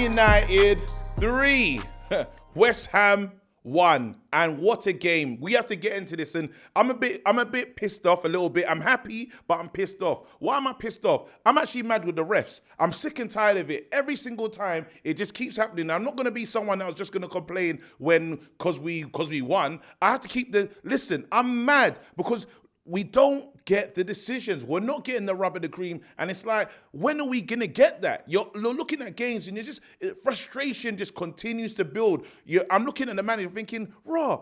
United 3, West Ham 1, and what a game. We have to get into this, and I'm a bit pissed off a little bit. I'm happy, but I'm pissed off. Why am I pissed off? I'm actually mad with the refs. I'm sick and tired of it. Every single time, it just keeps happening. I'm not going to be someone that was just going to complain because we won. I have to keep listen, I'm mad because we don't get the decisions. We're not getting the rub of the cream. And it's like, when are we going to get that? You're looking at games and frustration just continues to build. I'm looking at the manager thinking, raw,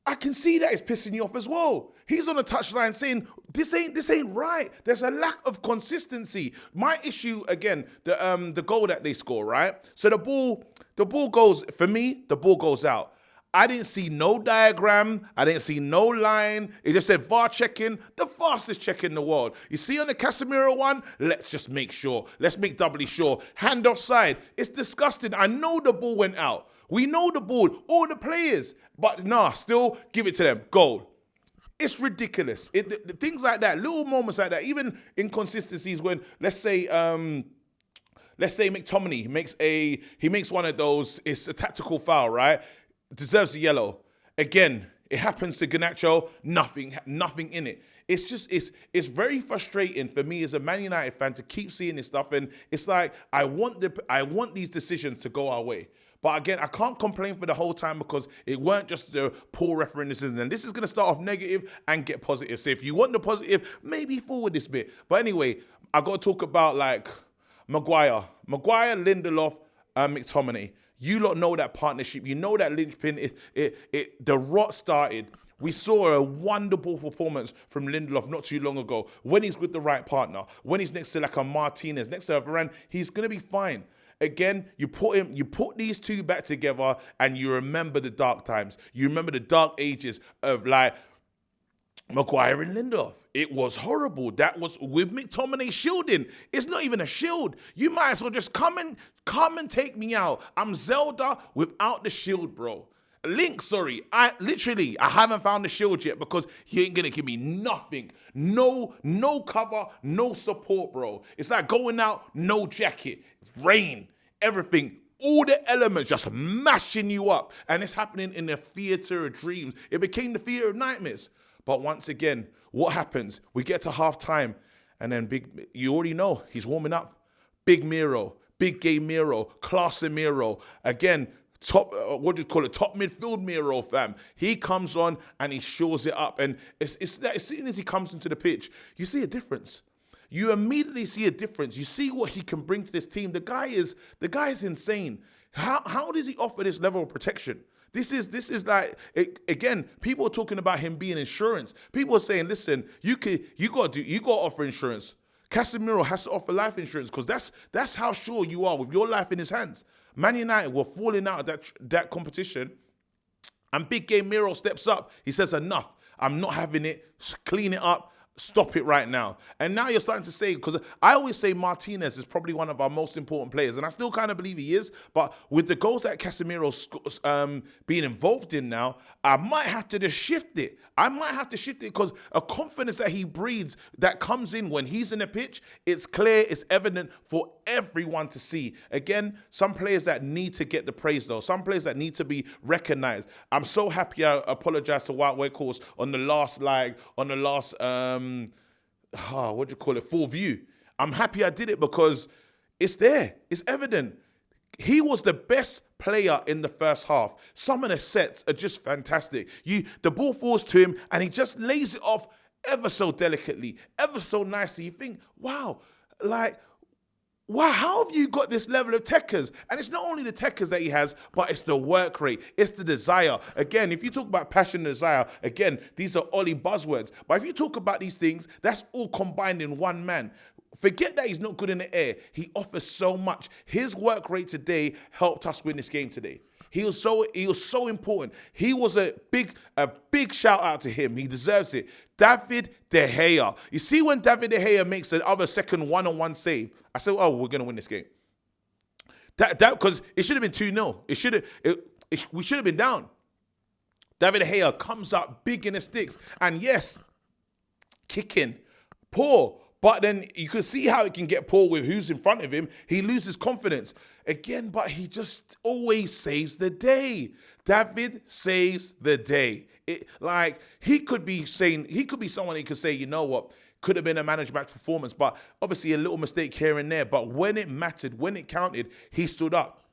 I can see that it's pissing you off as well. He's on the touchline saying, this ain't right. There's a lack of consistency. My issue, again, the goal that they score, right? So the ball goes, for me, the ball goes out. I didn't see no diagram. I didn't see no line. It just said VAR checking, the fastest check in the world. You see on the Casemiro one, let's just make sure. Let's make doubly sure. Hand offside. It's disgusting. I know the ball went out. We know the ball, all the players. But still give it to them. Goal. It's ridiculous. Things like that, little moments like that, even inconsistencies when, let's say McTominay makes one of those, it's a tactical foul, right? Deserves a yellow. Again, it happens to Garnacho, nothing in it. It's very frustrating for me as a Man United fan to keep seeing this stuff, and it's like I want these decisions to go our way. But again, I can't complain for the whole time because it weren't just the poor refereeing decisions. And this is going to start off negative and get positive. So if you want the positive, maybe forward this bit. But anyway, I got to talk about Maguire, Lindelof, McTominay. You lot know that partnership. You know that linchpin. The rot started. We saw a wonderful performance from Lindelof not too long ago. When he's with the right partner, when he's next to a Martinez, next to a Varane, he's gonna be fine. Again, you put these two back together, and you remember the dark times. You remember the dark ages of Maguire and Lindelof. It was horrible. That was with McTominay shielding. It's not even a shield. You might as well just come and take me out. I'm Zelda without the shield, bro. Link, sorry. I haven't found the shield yet because he ain't gonna give me nothing. No cover, no support, bro. It's like going out, no jacket, rain, everything. All the elements just mashing you up. And it's happening in the theater of dreams. It became the theater of nightmares. But once again, what happens? We get to half-time, and then you already know, he's warming up. Big Miro, big gay Miro, Casemiro. Again, top midfield Miro, fam. He comes on, and he shores it up. And it's that as soon as he comes into the pitch, you see a difference. You immediately see a difference. You see what he can bring to this team. The guy is insane. How does he offer this level of protection? This is like, again, people are talking about him being insurance. People are saying, listen, you got to offer insurance. Casemiro has to offer life insurance because that's how sure you are with your life in his hands. Man United were falling out of that competition, and big game Miro steps up. He says, enough. I'm not having it. Clean it up. Stop it right now. And now you're starting to say, because I always say Martinez is probably one of our most important players, and I still kind of believe he is, but with the goals that Casemiro's being involved in now, I might have to just shift it. Because a confidence that he breeds that comes in when he's in the pitch, it's clear, it's evident for everyone to see. Again, some players that need to get the praise though, some players that need to be recognized. I'm so happy I apologize to Weghorst on the last full view. I'm happy I did it because it's there. It's evident. He was the best player in the first half. Some of the sets are just fantastic. The ball falls to him and he just lays it off ever so delicately, ever so nicely. You think, wow, how have you got this level of techers? And it's not only the techers that he has, but it's the work rate. It's the desire. Again, if you talk about passion and desire, again, these are Ollie buzzwords. But if you talk about these things, that's all combined in one man. Forget that he's not good in the air. He offers so much. His work rate today helped us win this game today. He was so important. He was a big shout out to him. He deserves it. David De Gea. You see when David De Gea makes the other second one-on-one save, I said, oh, we're going to win this game. That because it should have been 2-0. We should have been down. David De Gea comes up big in the sticks. And yes, kicking, poor. But then you can see how it can get poor with who's in front of him. He loses confidence. Again, but he just always saves the day. David saves the day. He could be someone who could say, you know what, could have been a man of the match performance, but obviously a little mistake here and there. But when it mattered, when it counted, he stood up.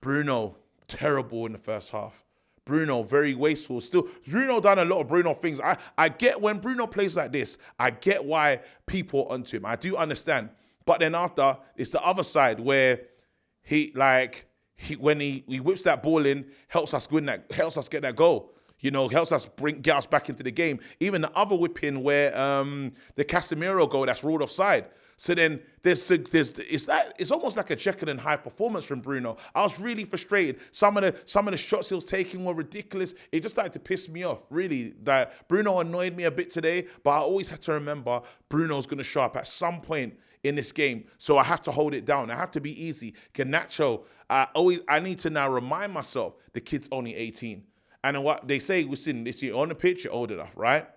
Bruno, terrible in the first half. Bruno, very wasteful. Still, Bruno done a lot of Bruno things. I get when Bruno plays like this, I get why people are onto him. I do understand. But then after, it's the other side where when he whips that ball in, helps us get that goal. You know, helps us get us back into the game. Even the other whipping where the Casemiro goal that's ruled offside. So then it's almost like a Jekyll and Hyde performance from Bruno. I was really frustrated. Some of the shots he was taking were ridiculous. It just started to piss me off, really. That Bruno annoyed me a bit today, but I always had to remember Bruno's going to show up at some point in this game. So I have to hold it down. I have to be easy. Garnacho, I need to now remind myself the kid's only 18. And what they say, you're on the pitch, you're old enough, right?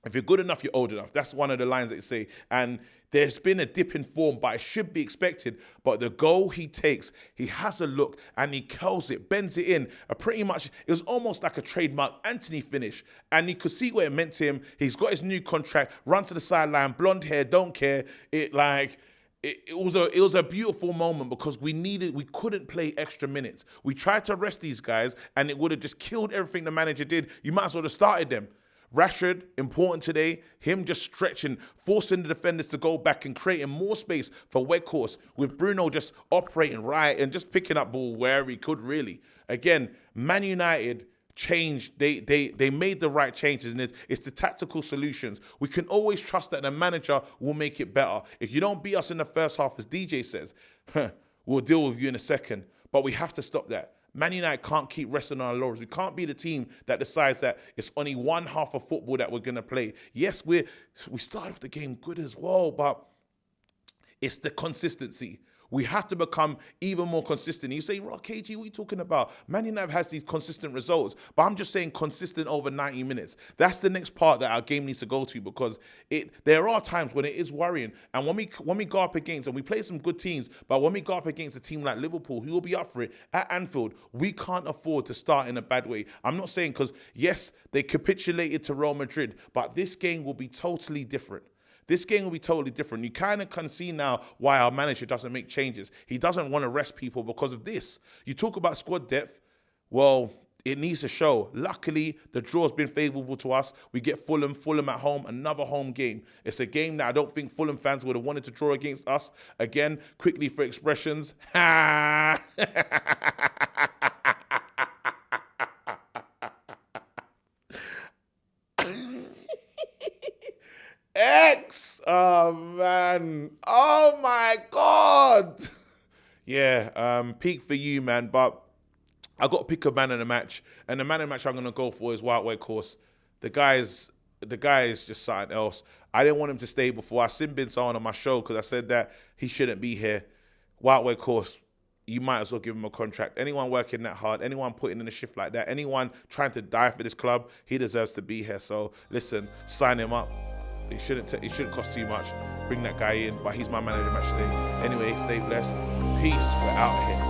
If you're good enough, you're old enough. That's one of the lines that they say. And there's been a dip in form, but it should be expected. But the goal he takes, he has a look and he curls it, bends it in. Pretty much, it was almost like a trademark Anthony finish. And you could see what it meant to him. He's got his new contract, run to the sideline, blonde hair, don't care. It was a beautiful moment because we couldn't play extra minutes. We tried to rest these guys and it would have just killed everything the manager did. You might as well have started them. Rashford, important today, him just stretching, forcing the defenders to go back and creating more space for Weghorst, with Bruno just operating right and just picking up ball wherever he could, really. Again, Man United changed, they made the right changes, and it's the tactical solutions. We can always trust that the manager will make it better. If you don't beat us in the first half, as DJ says, we'll deal with you in a second. But we have to stop that. Man United can't keep resting on our laurels. We can't be the team that decides that it's only one half of football that we're going to play. Yes, we started off the game good as well, but it's the consistency. We have to become even more consistent. You say, "Rock, KG, what are you talking about? Man United has these consistent results." But I'm just saying consistent over 90 minutes. That's the next part that our game needs to go to, because there are times when it is worrying. And when we go up against, and we play some good teams, but when we go up against a team like Liverpool, who will be up for it at Anfield, we can't afford to start in a bad way. I'm not saying, because yes, they capitulated to Real Madrid, but this game will be totally different. This game will be totally different. You kind of can see now why our manager doesn't make changes. He doesn't want to rest people because of this. You talk about squad depth. Well, it needs to show. Luckily, the draw's been favourable to us. We get Fulham at home, another home game. It's a game that I don't think Fulham fans would have wanted to draw against us. Again, quickly for expressions. Ha! X! Oh, man. Oh, my God. Yeah, peak for you, man. But I got to pick a man in the match. And the man in the match I'm going to go for is Weghorst. The guy is just something else. I didn't want him to stay before. I seen Bin Salman on my show because I said that he shouldn't be here. Weghorst, you might as well give him a contract. Anyone working that hard, anyone putting in a shift like that, anyone trying to die for this club, he deserves to be here. So, listen, sign him up. It shouldn't cost too much. Bring that guy in, but he's my manager match today. Anyway, stay blessed. Peace. We're out of here.